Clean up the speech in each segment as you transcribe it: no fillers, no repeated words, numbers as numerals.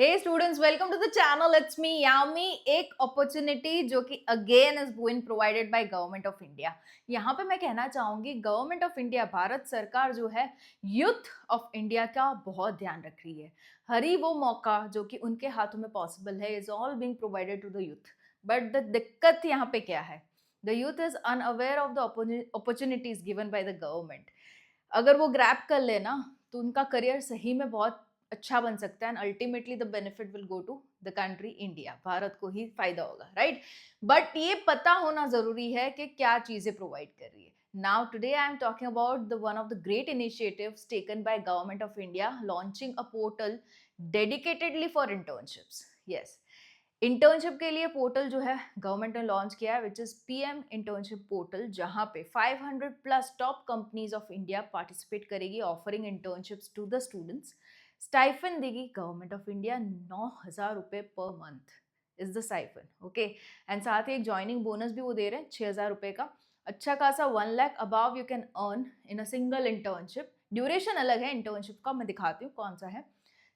Hey students, welcome to the channel. It's me Yami. एक opportunity जो कि again is being provided by government of India. यहाँ पे मैं कहना चाहूंगी गवर्नमेंट ऑफ इंडिया भारत सरकार जो है यूथ ऑफ इंडिया का बहुत ध्यान रख रही है. हर ही वो मौका जो कि उनके हाथों में पॉसिबल है is all being provided to the youth. But the दिक्कत यहाँ पे क्या है? The youth is unaware of the opportunities given by the government. अगर वो ग्रैब कर लेना तो उनका करियर सही में बहुत अच्छा बन सकता है and ultimately the benefit will go to the country India. Bharat को ही फायदा होगा, राइट? बट ये पता होना जरूरी है कि क्या चीजें प्रोवाइड कर रही है. Now today I am talking about the one of the great initiatives taken by government of India, launching a portal dedicatedly for internships. Yes, internship के लिए पोर्टल जो है गवर्नमेंट ने लॉन्च किया है, which is PM internship portal, जहां पे 500 plus top companies of India participate करेगी, offering internships to the students. Stipend देगी गवर्नमेंट ऑफ इंडिया, 9,000 रुपए पर month is the stipend. Okay, and साथ ही एक ज्वाइनिंग बोनस भी वो दे रहे हैं 6,000 रुपए का. अच्छा खासा 1 lakh above you can earn in a single internship. Duration अलग है इंटर्नशिप का, मैं दिखाती हूँ कौन सा है.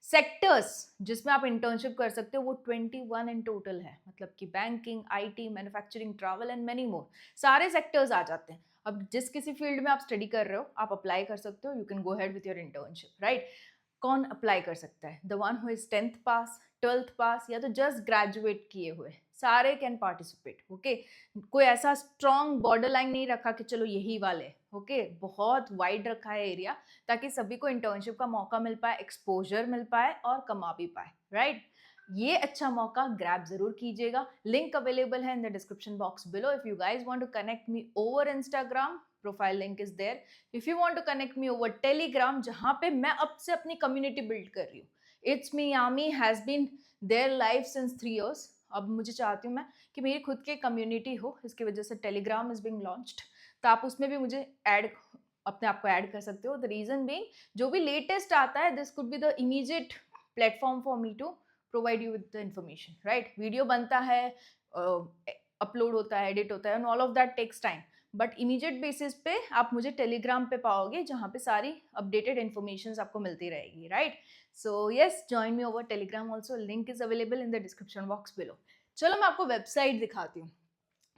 सेक्टर्स जिसमें आप इंटर्नशिप कर सकते हो वो 21 इन टोटल है, मतलब कि banking, IT, manufacturing, travel and many more. सारे सेक्टर्स आ जाते हैं. अब जिस किसी फील्ड में आप स्टडी कर रहे हो आप अप्लाई कर सकते हो. You can go head with your internship, right? कौन अप्लाई कर सकता है? The one who is 10th pass, 12th पास, या तो जस्ट ग्रेजुएट किए हुए, सारे कैन पार्टिसिपेट. ओके, कोई ऐसा स्ट्रॉन्ग बॉर्डर लाइन नहीं रखा कि चलो यही वाले. ओके, बहुत वाइड रखा है एरिया, ताकि सभी को इंटर्नशिप का मौका मिल पाए, एक्सपोजर मिल पाए और कमा भी पाए, राइट? ये अच्छा मौका ग्रैब जरूर कीजिएगा. लिंक अवेलेबल है in the description box below. If you guys want to connect me over Instagram, profile link is there. If you want to connect me over Telegram, जहां पे मैं अब से अपनी कम्युनिटी बिल्ड कर रही हूँ. It's me Yami has been there live since 3 years. अब मुझे चाहती हूँ मैं कि मेरी खुद की कम्युनिटी हो, इसकी वजह से टेलीग्राम इज बिंग लॉन्च्ड. तो आप उसमें भी मुझे ऐड, अपने आप को ऐड कर सकते हो. द रीजन बीइंग, जो भी लेटेस्ट आता है this could be the immediate platform for me to provide you with the information, right? Video बनता है, अपलोड होता है, एडिट होता है, and all of that takes time. But immediate basis पे आप मुझे टेलीग्राम पे पाओगे, जहाँ पे सारी अपडेटेड इन्फॉर्मेशन आपको मिलती रहेगी, right? So yes, join me over Telegram also. Link is available in the description box below. चलो मैं आपको वेबसाइट दिखाती हूँ.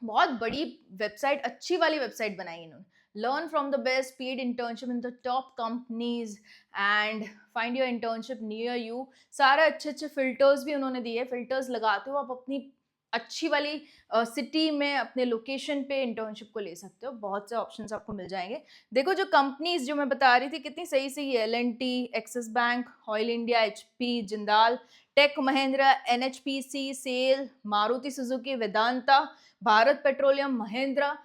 बहुत बड़ी वेबसाइट, अच्छी वाली वेबसाइट बनाई इन्होंने. Learn from the best paid internship in the top companies and find your internship near you. सारे अच्छे अच्छे फिल्टर्स भी उन्होंने दिए. फिल्टर्स लगाते हो आप अपनी अच्छी वाली सिटी में, अपने लोकेशन पे इंटर्नशिप को ले सकते हो. बहुत से ऑप्शंस आपको मिल जाएंगे. देखो जो कंपनीज जो मैं बता रही थी कितनी सही सही है. L&T, Axis Bank, Oil India, HP, Jindal, Tech Mahindra, NHPC, SAIL, Maruti Suzuki, Vedanta, Bharat Petroleum, Mahindra.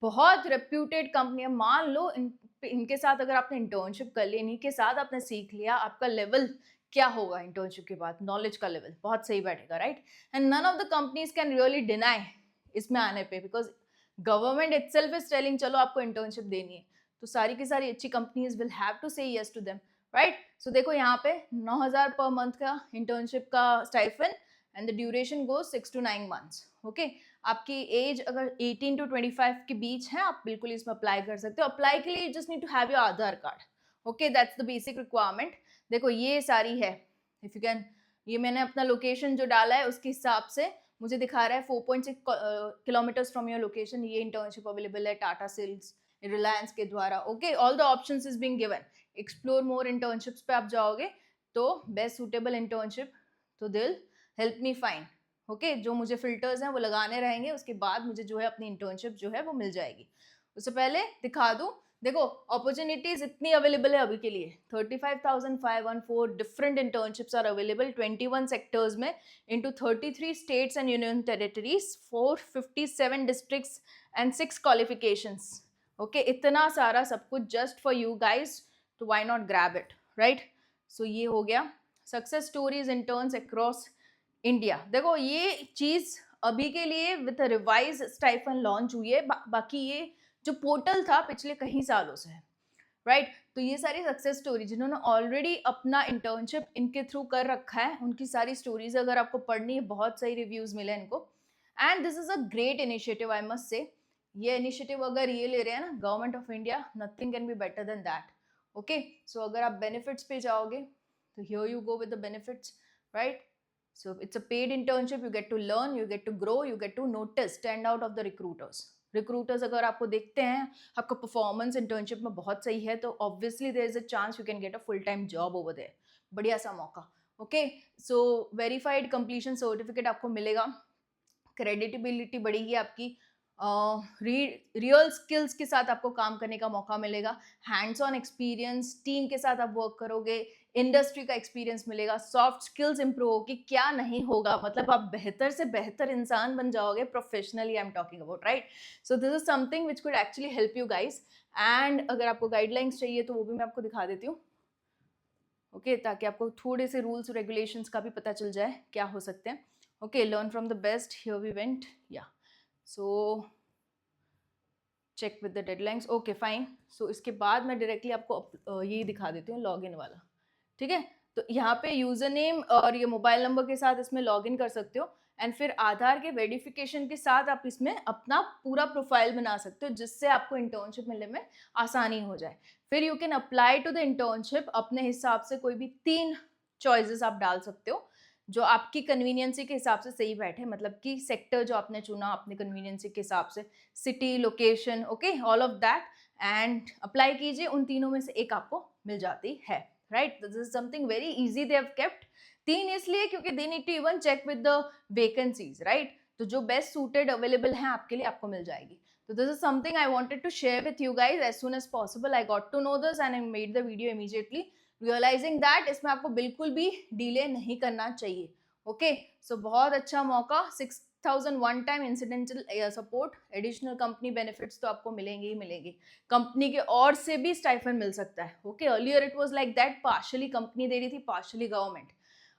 बहुत रेप्यूटेड कंपनी है. मान लो इनके साथ अगर आपने इंटर्नशिप कर ली, इन्हीं के साथ आपने सीख लिया, आपका लेवल क्या होगा इंटर्नशिप के बाद? नॉलेज का लेवल बहुत सही बैठेगा, right? And none of the companies can really deny इसमें आने पे, because government itself is telling चलो आपको इंटर्नशिप देनी है, तो सारी की सारी अच्छी कंपनीज विल हैव टू से यस टू देम, राइट? सो देखो यहाँ पे 9,000 पर मंथ का इंटर्नशिप का stipend and the duration go 6 to 9 months. Okay, आपकी एज अगर 18 to 25 के बीच है, आप बिल्कुल इसमें अप्लाई कर सकते हो. अप्लाई के लिए you just need to have your Aadhaar card. Okay, that's the basic requirement. देखो ये सारी है. इफ यू कैन, ये मैंने अपना लोकेशन जो डाला है उसके हिसाब से मुझे दिखा रहा है 4.6 किलोमीटर्स फ्रॉम योर लोकेशन. ये इंटर्नशिप अवेलेबल है टाटा सेल्स, रिलायंस के द्वारा. Okay, all the options is being given. Explore more internships पे आप जाओगे तो बेस्ट सूटेबल इंटर्नशिप तो दिल हेल्प मी फाइंड. ओके, जो मुझे फिल्टर्स हैं वो लगाने रहेंगे, उसके बाद मुझे जो है अपनी इंटर्नशिप जो है वो मिल जाएगी. उससे पहले दिखा दूं, देखो अपॉर्चुनिटीज इतनी अवेलेबल है अभी के लिए. 35,514 different internships are available 21 sectors में, into 33 states and union territories, 457 districts and 6 qualifications. Okay, इतना सारा सब कुछ जस्ट फॉर यू गाइज, तो why not grab it, right? So ये हो गया success stories interns across India. देखो ये चीज अभी के लिए विद रिवाइज स्टाइफन लॉन्च हुई है. बाकी ये जो पोर्टल था पिछले कई सालों से है, राइट? तो ये सारी सक्सेस स्टोरी जिन्होंने ऑलरेडी अपना इंटर्नशिप इनके थ्रू कर रखा है, उनकी सारी स्टोरीज अगर आपको पढ़नी है, बहुत सही रिव्यूज मिले इनको. And this is a great initiative, I must say. ये इनिशिएटिव अगर ये ले रहे हैं ना government of India, nothing can be better than that. Okay, so अगर आप बेनिफिट्स पे जाओगे तो here you go with the benefits. right? So it's a paid internship. You get to learn, you get to grow, you get to notice, stand out of the recruiters. Recruiters अगर आपको देखते हैं, आपका performance internship में बहुत सही है, तो obviously there is a chance you can get a full time job over there. बढ़िया सा मौका. Okay, so verified completion certificate आपको मिलेगा, क्रेडिटेबिलिटी बढ़ेगी आपकी, रियल स्किल्स के साथ आपको काम करने का मौका मिलेगा, हैंड्स ऑन एक्सपीरियंस, टीम के साथ आप वर्क करोगे, इंडस्ट्री का एक्सपीरियंस मिलेगा, सॉफ्ट स्किल्स इंप्रूव होगी. क्या नहीं होगा, मतलब आप बेहतर से बेहतर इंसान बन जाओगे professionally. I am talking about, right? So this is something which could actually help you guys. And अगर आपको गाइडलाइंस चाहिए तो वो भी मैं आपको दिखा देती हूँ. ओके, ताकि आपको थोड़े से रूल्स रेगुलेशंस का भी पता चल जाए क्या हो सकते हैं. Okay, learn from the best, here we went. या so check with the deadlines. Okay fine. So इसके बाद मैं डायरेक्टली आपको ये दिखा देती हूँ, लॉगिन वाला. ठीक है, तो यहाँ पे यूजर नेम और ये मोबाइल नंबर के साथ इसमें लॉगिन कर सकते हो, एंड फिर आधार के वेरिफिकेशन के साथ आप इसमें अपना पूरा प्रोफाइल बना सकते हो, जिससे आपको इंटर्नशिप मिलने में आसानी हो जाए. फिर you can apply to the internship. अपने हिसाब से कोई भी 3 चॉइसेस आप डाल सकते हो जो आपकी कन्वीनियंसी के हिसाब से सही बैठे, मतलब कि सेक्टर जो आपने चुना अपने कन्वीनियंसी के हिसाब से, city, location, okay, all of that, and apply कीजिए. उन तीनों में से एक आपको मिल जाती है, right? This is something very easy they have kept. 3 इसलिए क्योंकि they need to even check with the vacancies, right? तो जो बेस्ट सूटेड अवेलेबल है आपके लिए, आपको मिल जाएगी. So this is something I wanted to share with you guys as soon as possible. I got to know this and I made the video immediately, realizing that इसमें आपको बिल्कुल भी delay नहीं करना चाहिए. ओके, सो बहुत अच्छा मौका. 6,000 one time incidental support, additional company benefits तो आपको मिलेंगे ही मिलेंगे. कंपनी के और से भी स्टाइफन मिल सकता है. Okay, earlier it was like that, partially company दे रही थी, पार्शियली गवर्नमेंट.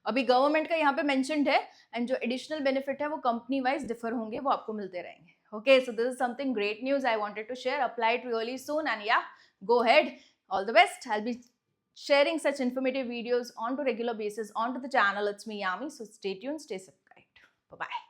अभी गवर्नमेंट का यहाँ पे मेंशन्ड है, एंड जो एडिशनल बेनिफिट है वो कंपनी वाइज डिफर होंगे, वो आपको मिलते रहेंगे. Okay, so this is something great news I wanted to share. Apply it really soon, and yeah, go ahead. All the best. I'll be sharing such informative videos on to regular basis onto the channel. It's me, Yami. So stay tuned, stay subscribed. Bye-bye.